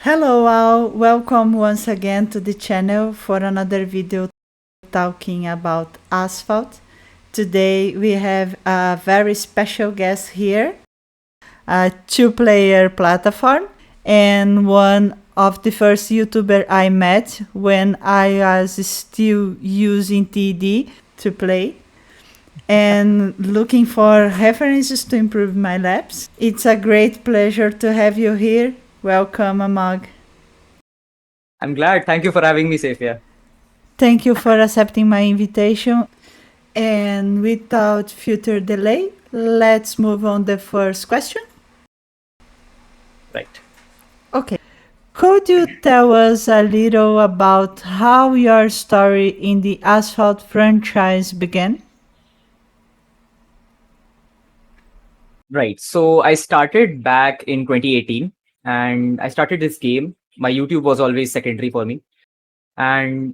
Hello all, welcome once again to the channel for another video talking about Asphalt. Today we have a very special guest here, a two-player platform, and one of the first YouTuber I met when I was still using TD to play and looking for references to improve my laps. It's a great pleasure to have you here. Welcome, Amag. I'm glad. Thank you for having me, Safia. Thank you for accepting my invitation. And without further delay, let's move on the first question. Right. Okay. Could you tell us a little about how your story in the Asphalt franchise began? Right. So I started back in 2018 and I started this game. My YouTube was always secondary for me. And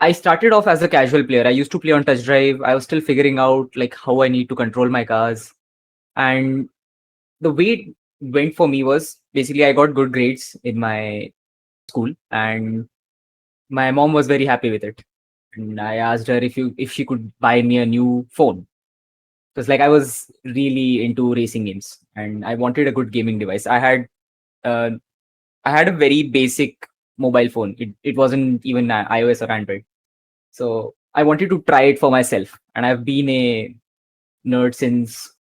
I started off as a casual player. I used to play on touch drive. I was still figuring out like how I need to control my cars. And the way it went for me was basically I got good grades in my school and my mom was very happy with it. And I asked her if she could buy me a new phone. Because like I was really into racing games and I wanted a good gaming device. Uh, I had a very basic mobile phone. It wasn't even iOS or Android. So I wanted to try it for myself. And I've been a nerd since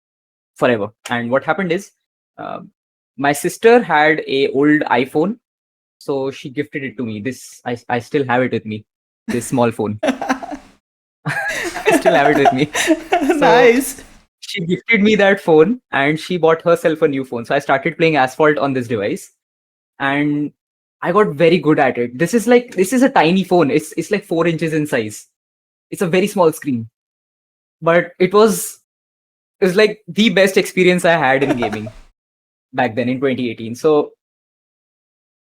forever. And what happened is uh, my sister had a old iPhone. So she gifted it to me. I still have it with me. This small phone. I still have it with me. So Nice. she gifted me that phone and she bought herself a new phone. So I started playing Asphalt on this device and I got very good at it. This is a tiny phone. It's like 4 inches in size. It's a very small screen. But it was like the best experience I had in gaming back then in 2018. So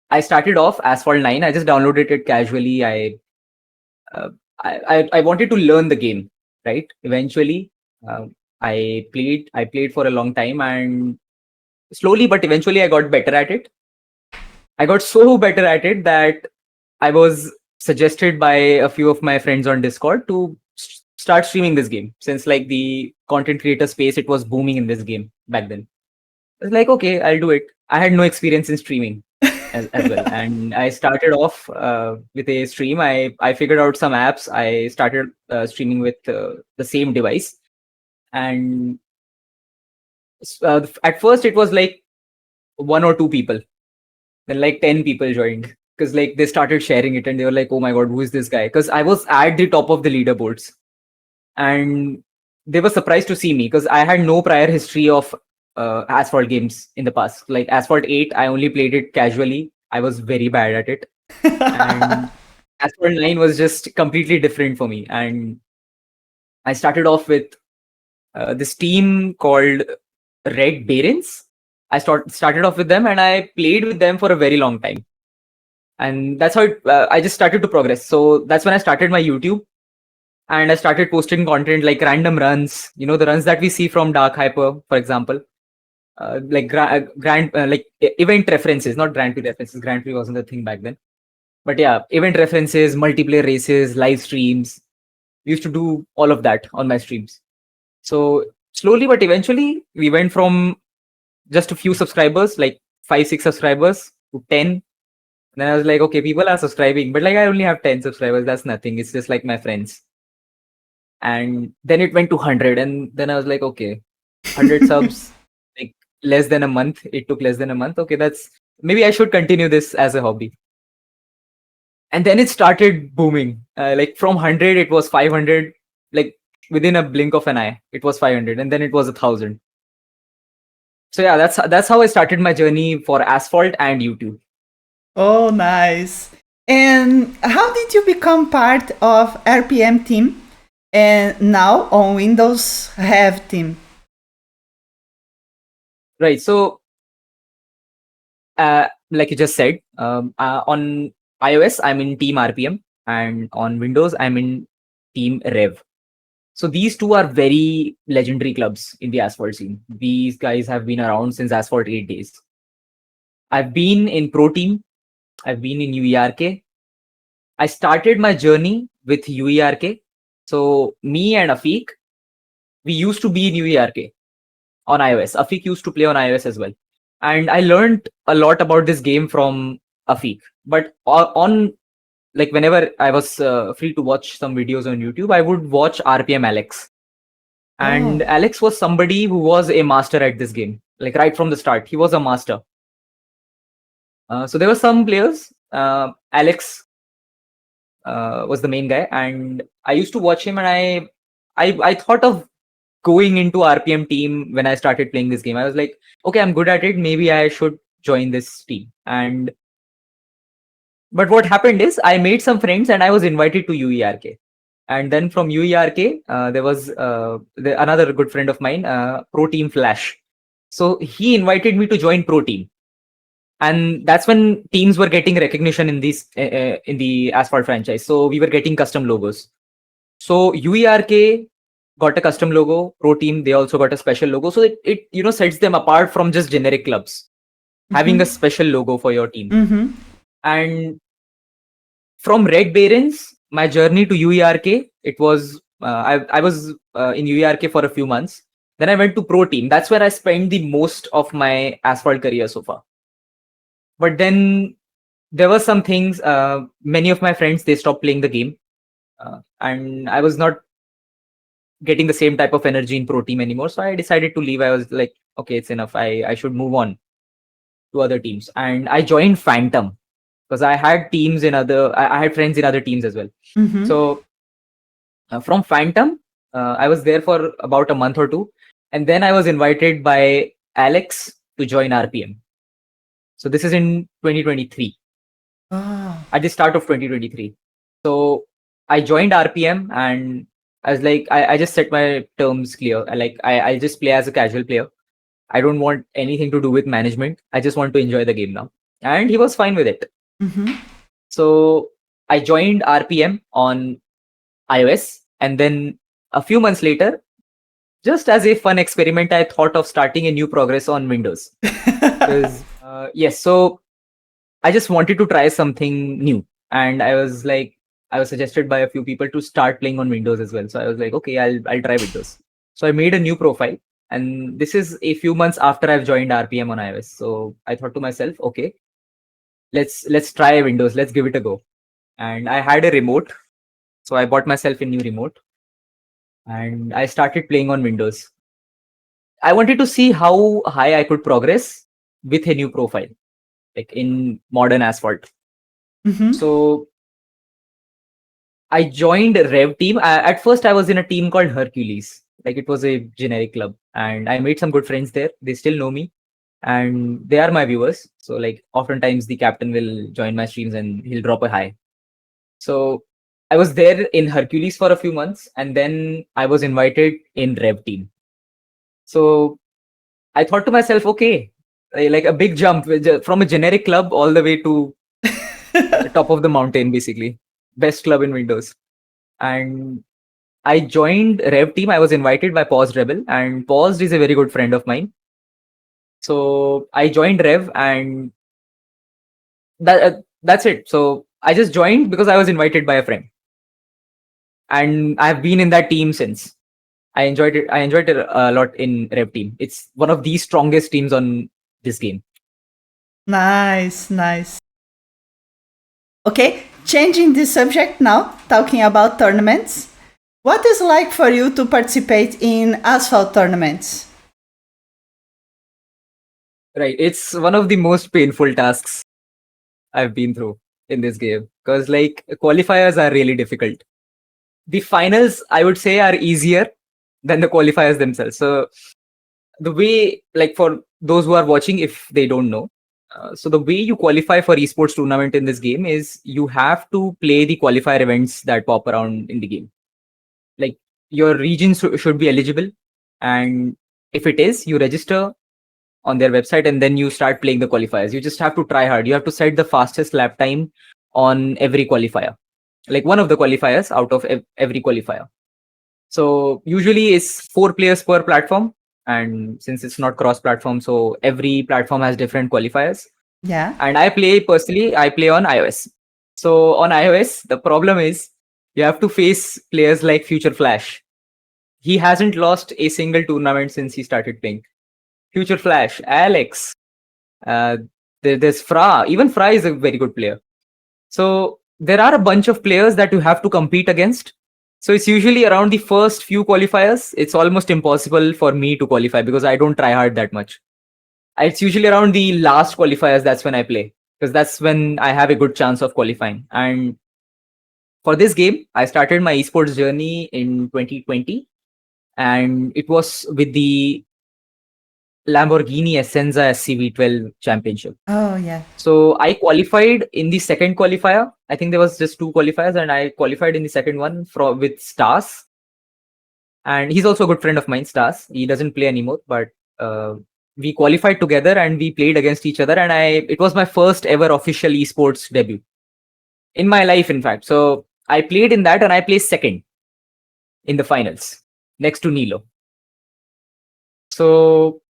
I started off Asphalt 9. I just downloaded it casually. Uh, I wanted to learn the game, right? Eventually, I played for a long time and slowly but eventually I got better at it. I got so better at it that I was suggested by a few of my friends on Discord to start streaming this game since like the content creator space it was booming in this game back then. I was like, okay, I'll do it. I had no experience in streaming as well, and I started off with a stream. I figured out some apps. I started streaming with the same device, and at first it was like one or two people. Then like 10 people joined because like they started sharing it and they were like, oh my god, who is this guy? Because I was at the top of the leaderboards and they were surprised to see me because I had no prior history of Asphalt games in the past. Like Asphalt 8, I only played it casually. I was very bad at it. And Asphalt 9 was just completely different for me. And I started off with this team called Red Barons. Started off with them and I played with them for a very long time. And that's how I just started to progress. So that's when I started my YouTube and I started posting content like random runs, you know, the runs that we see from Dark Hyper, for example, like event references, not Grand Prix references. Grand Prix wasn't a thing back then, but yeah, event references, multiplayer races, live streams. We used to do all of that on my streams. So slowly but eventually, we went from just a few subscribers, like 5, 6 subscribers, to 10. Then I was like, okay, people are subscribing, but like I only have 10 subscribers. That's nothing. It's just like my friends. And then it went to 100. And then I was like, okay, 100 subs, like less than a month. It took less than a month. Okay, that's maybe I should continue this as a hobby. And then it started booming. Like from 100, it was 500. Like within a blink of an eye, it was 500. And then it was 1,000. So yeah, that's how I started my journey for Asphalt and YouTube. Oh, nice. And how did you become part of RPM team and now on Windows have team? Right. So like you just said, on iOS, I'm in Team RPM, and on Windows, I'm in Team Rev. So these two are very legendary clubs in the Asphalt scene. These guys have been around since Asphalt 8 days. I've been in Pro Team. I've been in UERK. I started my journey with UERK. So me and Afiq, we used to be in UERK on iOS. Afiq used to play on iOS as well. And I learned a lot about this game from Afiq. But on like whenever I was free to watch some videos on YouTube, I would watch RPM Alex. And Alex was somebody who was a master at this game. Like right from the start, he was a master. So there were some players. Alex was the main guy, and I used to watch him, and I thought of going into RPM team when I started playing this game. I was like, okay, I'm good at it. Maybe I should join this team. But what happened is I made some friends and I was invited to UERK. And then from UERK, there was another good friend of mine, Pro Team Flash. So he invited me to join Pro Team. And that's when teams were getting recognition in the Asphalt franchise. So we were getting custom logos. So UERK got a custom logo. Pro Team, they also got a special logo. So it sets them apart from just generic clubs. Having a special logo for your team. And from Red Barons, my journey to UERK, it was I was in UERK for a few months. Then I went to Pro Team. That's where I spent the most of my Asphalt career so far. But then there were some things. Many of my friends, they stopped playing the game, and I was not getting the same type of energy in Pro Team anymore. So I decided to leave. I was like, okay, it's enough. I should move on to other teams, and I joined Phantom because I had teams in I had friends in other teams as well. So from Phantom, I was there for about a month or two, and then I was invited by Alex to join RPM. So this is in 2023. At the start of 2023. So I joined RPM and I was like, I just set my terms clear. I just play as a casual player. I don't want anything to do with management. I just want to enjoy the game now. And he was fine with it. So I joined RPM on iOS. And then a few months later, just as a fun experiment, I thought of starting a new progress on Windows. Because, yes, so I just wanted to try something new. And I was suggested by a few people to start playing on Windows as well. So I was like, okay, I'll try Windows. So I made a new profile. And this is a few months after I've joined RPM on iOS. So I thought to myself, okay, let's try Windows. Let's give it a go. And I had a remote. So I bought myself a new remote. And I started playing on Windows. I wanted to see how high I could progress with a new profile, like in modern Asphalt. So I joined Rev Team. At first, I was in a team called Hercules. Like it was a generic club, and I made some good friends there. They still know me, and they are my viewers. So like oftentimes the captain will join my streams and he'll drop a hi. So I was there in Hercules for a few months, and then I was invited in Rev Team. So I thought to myself, okay, like a big jump from a generic club all the way to the top of the mountain, basically. Best club in Windows. And I joined Rev Team. I was invited by Paused Rebel, and Paused is a very good friend of mine. So I joined Rev, and that's it. So I just joined because I was invited by a friend, and I've been in that team since. I enjoyed it. I enjoyed it a lot in Rev Team. It's one of the strongest teams on this game. Nice. Okay, changing the subject now, talking about tournaments. What is it like for you to participate in Asphalt tournaments? Right. It's one of the most painful tasks I've been through in this game because like qualifiers are really difficult. The finals, I would say, are easier than the qualifiers themselves. So the way, like for those who are watching, if they don't know, so the way you qualify for esports tournament in this game is you have to play the qualifier events that pop around in the game. Like your region should be eligible, and if it is, you register on their website and then you start playing the qualifiers. You just have to try hard. You have to set the fastest lap time on every qualifier, like one of the qualifiers out of every qualifier. So usually it's 4 players per platform, and since it's not cross platform, so every platform has different qualifiers. Yeah. And I play on iOS. So on iOS, the problem is you have to face players like Future Flash. He hasn't lost a single tournament since he started playing. Future Flash, Alex, uh, there's Fra. Even Fra is a very good player. So there are a bunch of players that you have to compete against. So it's usually around the first few qualifiers. It's almost impossible for me to qualify because I don't try hard that much. It's usually around the last qualifiers that's when I play, because that's when I have a good chance of qualifying. And for this game, I started my esports journey in 2020, and it was with the Lamborghini Essenza SCV12 Championship. Oh, yeah. So I qualified in the second qualifier. I think there was just two qualifiers, and I qualified in the second one with Stas. And he's also a good friend of mine, Stas. He doesn't play anymore, but we qualified together and we played against each other. And it was my first ever official esports debut in my life, in fact. So I played in that and I placed second in the finals next to Nilo. So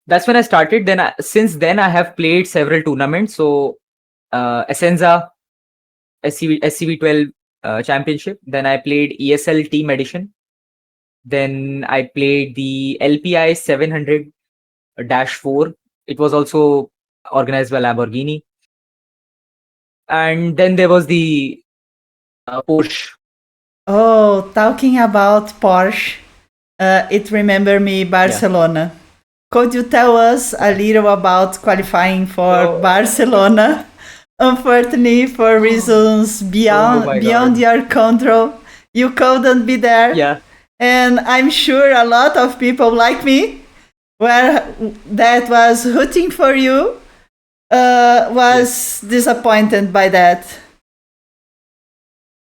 that's when I started. Since then, I have played several tournaments. So Essenza, SCV12 Championship. Then I played ESL Team Edition. Then I played the LPI 700-4. It was also organized by Lamborghini. And then there was the Porsche. Oh, talking about Porsche, it remember me Barcelona. Could you tell us a little about qualifying for Barcelona? Unfortunately, for reasons beyond your control, you couldn't be there. Yeah. And I'm sure a lot of people like me, where that was rooting for you, was disappointed by that.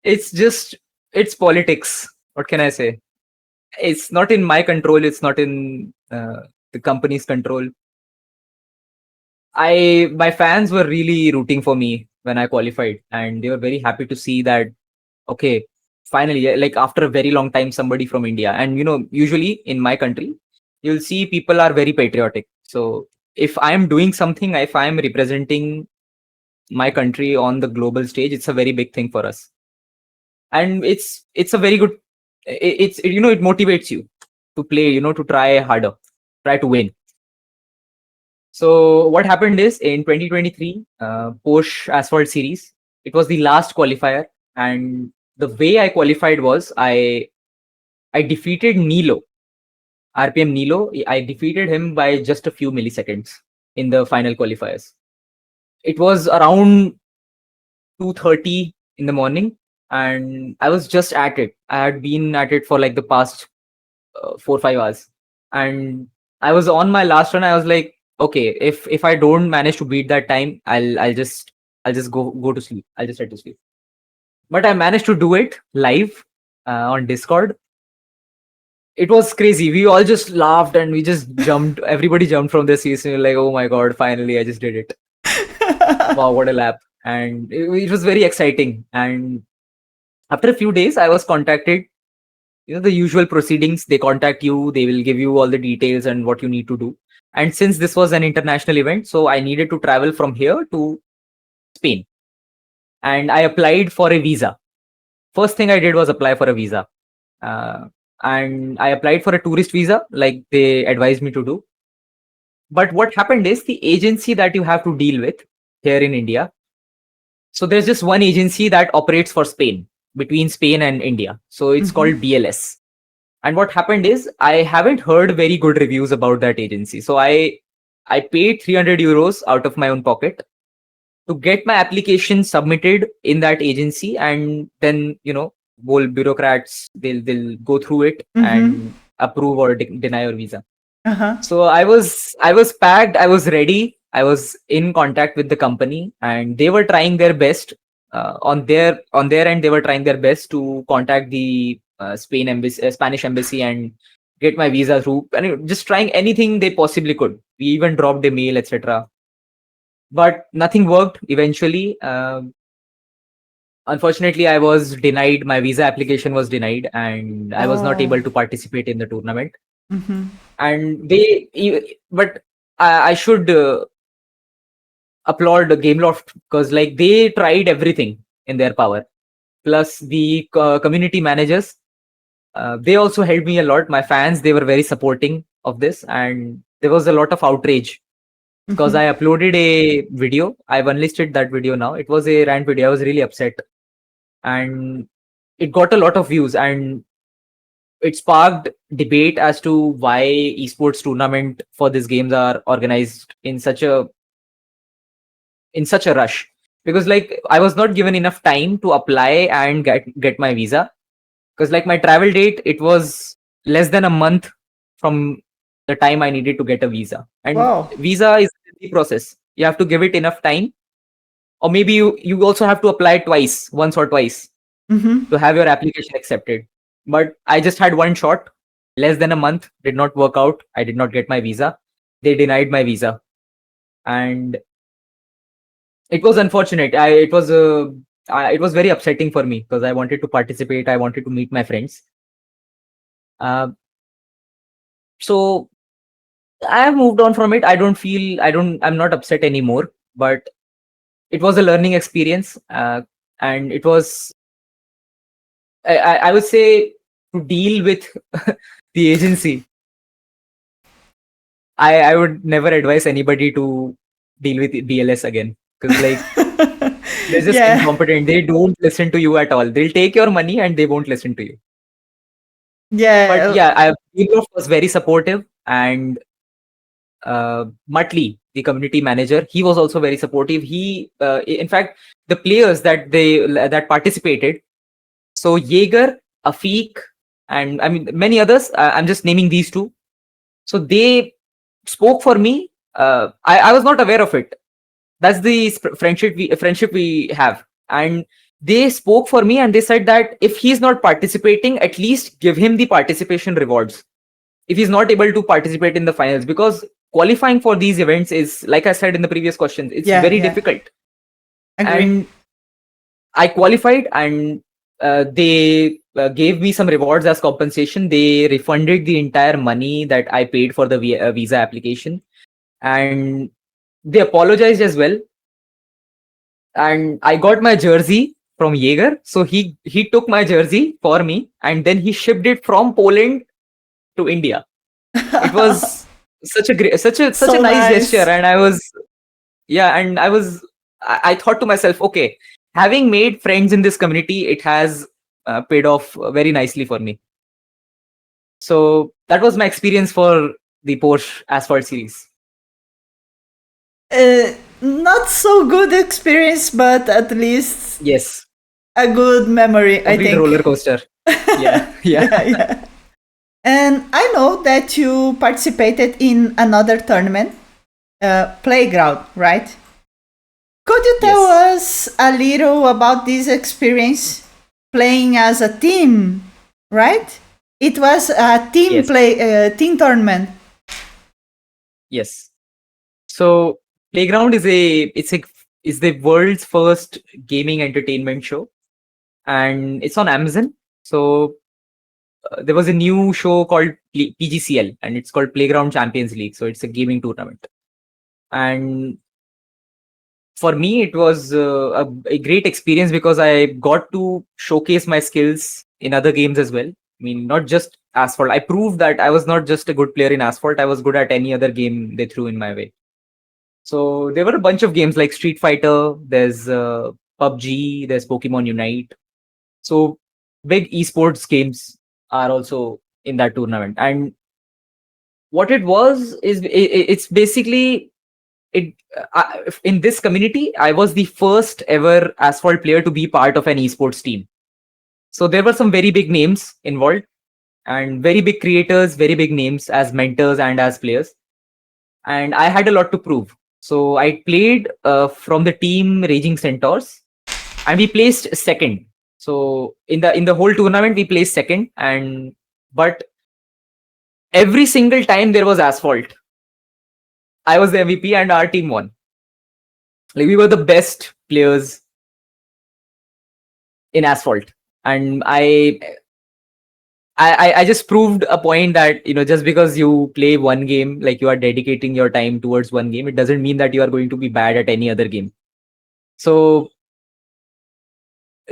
It's politics. What can I say? It's not in my control. It's not in the company's control. My fans were really rooting for me when I qualified, and they were very happy to see that, okay, finally, like after a very long time, somebody from India. And usually in my country, you'll see people are very patriotic. So if I'm doing something, if I'm representing my country on the global stage, it's a very big thing for us. And it's a very good, it motivates you to play, to try harder, try to win. So what happened is in 2023 Porsche Asphalt Series, it was the last qualifier, and the way I qualified was I defeated Nilo, RPM Nilo. I defeated him by just a few milliseconds in the final qualifiers. It was around 2:30 in the morning, and I was just at it. I had been at it for like the past 4-5 hours, and I was on my last run. I was like, okay, if I don't manage to beat that time, I'll just go to sleep. I'll just try to sleep. But I managed to do it live on Discord. It was crazy. We all just laughed and we just jumped. Everybody jumped from their seats and we were like, oh my god, finally I just did it. Wow, what a lap. And it was very exciting. And after a few days, I was contacted. The usual proceedings. They contact you. They will give you all the details and what you need to do. And since this was an international event, so I needed to travel from here to Spain. And I applied for a visa. First thing I did was apply for a visa. And I applied for a tourist visa, like they advised me to do. But what happened is the agency that you have to deal with here in India. So there's just one agency that operates for Spain, between Spain and India. So it's called BLS. And what happened is I haven't heard very good reviews about that agency. So I paid 300 euros out of my own pocket to get my application submitted in that agency. And then, whole bureaucrats, they'll go through it and approve or deny your visa. So I was packed. I was ready. I was in contact with the company, and they were trying their best on their end. They were trying their best to contact the Spanish embassy and get my visa through, and just trying anything they possibly could. We even dropped a mail, etc. But nothing worked eventually. Unfortunately, I was denied. My visa application was denied, and I was not able to participate in the tournament. And but I should applaud Gameloft because like they tried everything in their power. Plus the community managers, they also helped me a lot. My fans, they were very supporting of this, and there was a lot of outrage because I uploaded a video. I've unlisted that video now. It was a rant video. I was really upset, and it got a lot of views, and it sparked debate as to why esports tournament for these games are organized in such a rush. Because like I was not given enough time to apply and get my visa, because like my travel date, it was less than a month from the time I needed to get a visa. And Wow. visa is the process. You have to give it enough time, or maybe you also have to apply twice, once or twice, to have your application accepted. But I just had one shot, less than a month, did not work out. I did not get my visa. They denied my visa, and it was unfortunate. It was very upsetting for me because I wanted to participate. I wanted to meet my friends. So I have moved on from it. I'm not upset anymore, but it was a learning experience. And it was, I would say, to deal with the agency. I would never advise anybody to deal with BLS again, because like they're just incompetent. They don't listen to you at all. They'll take your money and they won't listen to you. But yeah, Gameloft was very supportive, and Muttley, the community manager, he was also very supportive. He, in fact, the players that participated, so Jaeger, Afiq, and I mean many others. I'm just naming these two. So they spoke for me. I was not aware of it. That's the friendship we have, and they spoke for me, and they said that if he's not participating, at least give him the participation rewards if he's not able to participate in the finals, because qualifying for these events is, like I said in the previous questions, it's very difficult. And I qualified, and they gave me some rewards as compensation. They refunded the entire money that I paid for the visa application, and they apologized as well. And I got my jersey from Jaeger, so he took my jersey for me, and then he shipped it from Poland to India. It was such a nice gesture, and I thought to myself, okay, having made friends in this community, it has paid off very nicely for me. So that was my experience for the Porsche Asphalt series. Not so good experience, but at least yes, a good memory. I think roller coaster. yeah. And I know that you participated in another tournament, Playground, right? Could you tell us a little about this experience playing as a team, right? It was a team team tournament. Yes. So Playground is the world's first gaming entertainment show, and it's on Amazon. So there was a new show called PGCL, and it's called Playground Champions League. So it's a gaming tournament, and for me it was a great experience because I got to showcase my skills in other games as well. I mean, not just Asphalt. I proved that I was not just a good player in Asphalt. I was good at any other game they threw in my way. So there were a bunch of games like Street Fighter. There's PUBG. There's Pokemon Unite. So big esports games are also in that tournament. And what it was is it's basically in this community, I was the first ever Asphalt player to be part of an esports team. So there were some very big names involved, and very big creators, very big names as mentors and as players. And I had a lot to prove. So I played from the team Raging Centaurs, and we placed second. So in the whole tournament, we placed second, but every single time there was Asphalt, I was the MVP and our team won. Like, we were the best players in Asphalt, and I just proved a point that, just because you play one game, like you are dedicating your time towards one game, it doesn't mean that you are going to be bad at any other game. So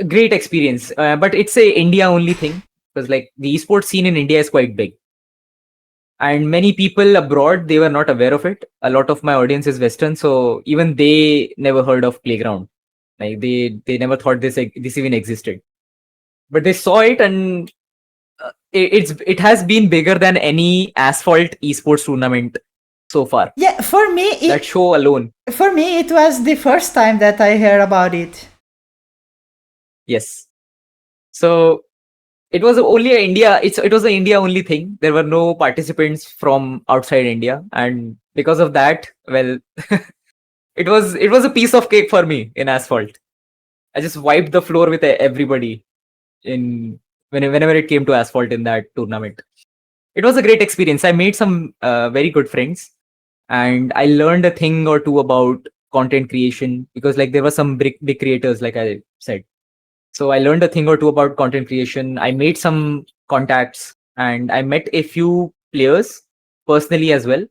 great experience. But it's a India only thing, because like the esports scene in India is quite big. And many people abroad, they were not aware of it. A lot of my audience is Western, so even they never heard of Playground. Like they never thought this even existed. But they saw it, and it has been bigger than any Asphalt esports tournament so far. Yeah, for me, That show alone. For me, it was the first time that I heard about it. Yes. So it was only India. It was an India only thing. There were no participants from outside India, and because of that, well, it was a piece of cake for me in Asphalt. I just wiped the floor with everybody whenever it came to Asphalt in that tournament. It was a great experience. I made some very good friends, and I learned a thing or two about content creation, because like there were some big creators, like I said. So I learned a thing or two about content creation. I made some contacts, and I met a few players personally as well.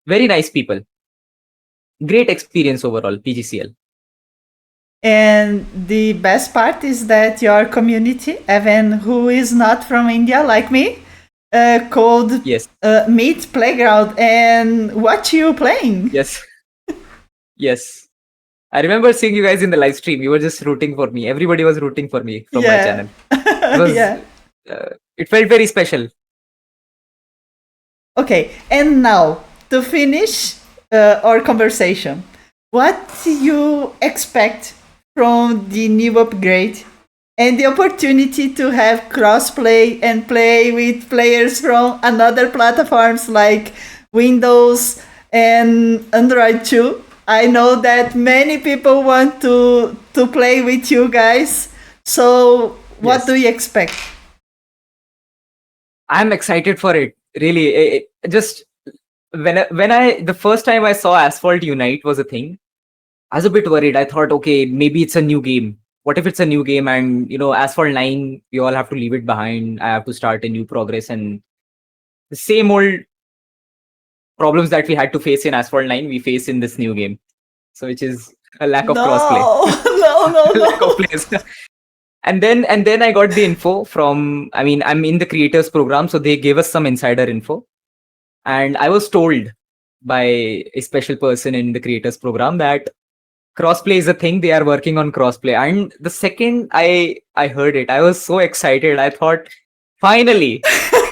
Very nice people. Great experience overall, PGCL. And the best part is that your community, even who is not from India like me, called Yes. Meet Playground and watch you playing. Yes. Yes. I remember seeing you guys in the live stream. You were just rooting for me. Everybody was rooting for me from my channel. It was, it felt very special. Okay, and now to finish our conversation, what you expect from the new upgrade and the opportunity to have crossplay and play with players from another platforms like Windows and Android too? I know that many people want to play with you guys. So what Yes. do you expect? I'm excited for it. Really, just the first time I saw Asphalt Unite was a thing, I was a bit worried. I thought, okay, maybe it's a new game. What if it's a new game and Asphalt 9, we all have to leave it behind. I have to start a new progress, and the same old problems that we had to face in Asphalt 9, we face in this new game. So which is a lack of crossplay. No. Lack of players. And then I got the info from, I'm in the creators program, so they gave us some insider info. And I was told by a special person in the creators program that crossplay is a thing. They are working on crossplay. And the second I heard it, I was so excited. I thought, finally,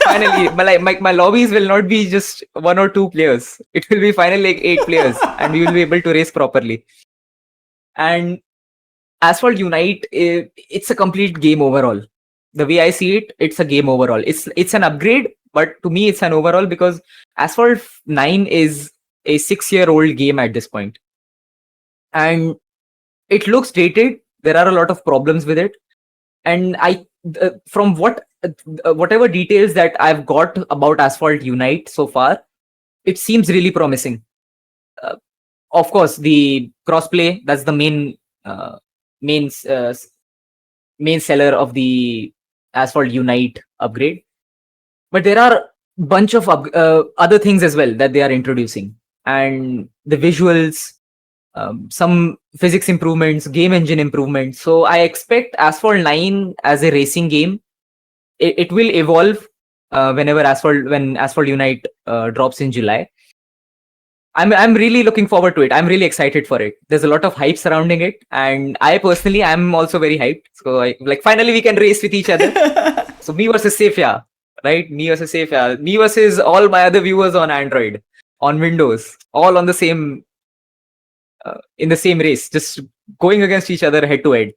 my lobbies will not be just 1 or 2 players. It will be finally like 8 players, and we will be able to race properly. And Asphalt Unite, it's a complete game overall. The way I see it, it's a game overall. It's an upgrade, but to me, it's an overall, because Asphalt 9 is a 6-year-old game at this point. And it looks dated. There are a lot of problems with it. And from whatever details that I've got about Asphalt Unite so far, it seems really promising. Of course, the crossplay, that's the main seller of the Asphalt Unite upgrade. But there are bunch of other things as well that they are introducing, and the visuals, some physics improvements, game engine improvements. So I expect Asphalt 9 as a racing game. It will evolve when Asphalt Unite drops in July. I'm really looking forward to it. I'm really excited for it. There's a lot of hype surrounding it, and I personally am also very hyped. So finally we can race with each other. So me versus Safia, right? Me versus Safia. Me versus all my other viewers on Android, on Windows, all on the same in the same race, just going against each other head to head.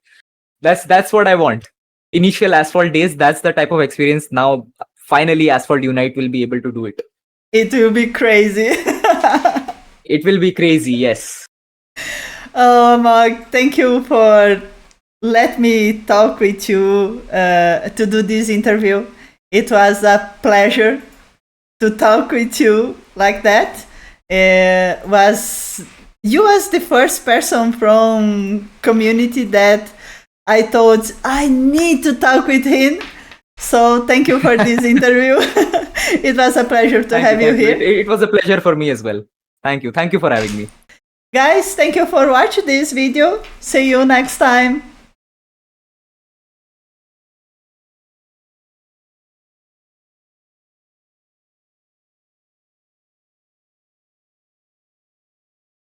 That's what I want. Initial Asphalt days, that's the type of experience. Now finally Asphalt Unite will be able to do it. It will be crazy. It will be crazy, yes. Oh, Mark, thank you for let me talk with you to do this interview. It was a pleasure to talk with you like that. You was the first person from community that I thought I need to talk with him So thank you for this interview. It was a pleasure to have you here. It was a pleasure for me as well. Thank you for having me. Guys, thank you for watching this video. See you next time.